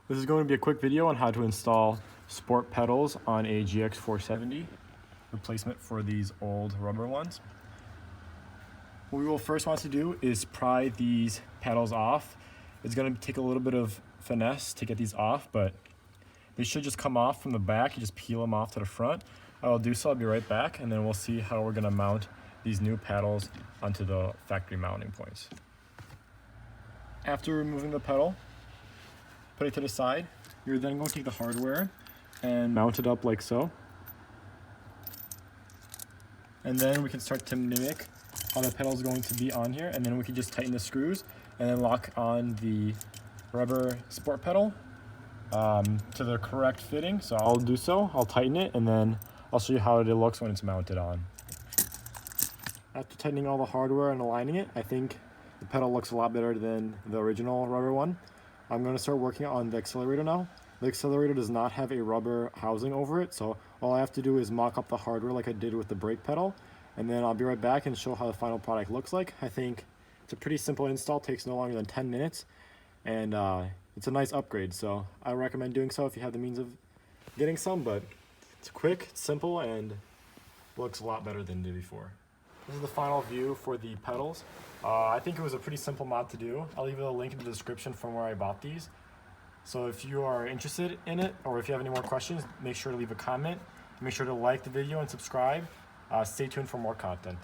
This is going to be a quick video on how to install sport pedals on a GX470, replacement for these old rubber ones. What we will first want to do is pry these pedals off. It's going to take a little bit of finesse to get these off, but they should just come off from the back. You just peel them off to the front. I'll do so, I'll be right back, and then we'll see how we're going to mount these new pedals onto the factory mounting points. After removing the pedal, put it to the side. You're then going to take the hardware and mount it up like so. And then we can start to mimic how the pedal is going to be on here, and then we can just tighten the screws and then lock on the rubber sport pedal to the correct fitting. So I'll do so, I'll tighten it, and then I'll show you how it looks when it's mounted on. After tightening all the hardware and aligning it, I think the pedal looks a lot better than the original rubber one. I'm going to start working on the accelerator now. The accelerator does not have a rubber housing over it, so all I have to do is mock up the hardware like I did with the brake pedal, and then I'll be right back and show how the final product looks like. I think it's a pretty simple install, takes no longer than 10 minutes, and it's a nice upgrade, so I recommend doing so if you have the means of getting some, but it's quick, it's simple, and looks a lot better than it did before. This is the final view for the pedals. I think it was a pretty simple mod to do. I'll leave a link in the description from where I bought these. So if you are interested in it, or if you have any more questions, make sure to leave a comment. Make sure to like the video and subscribe. Stay tuned for more content.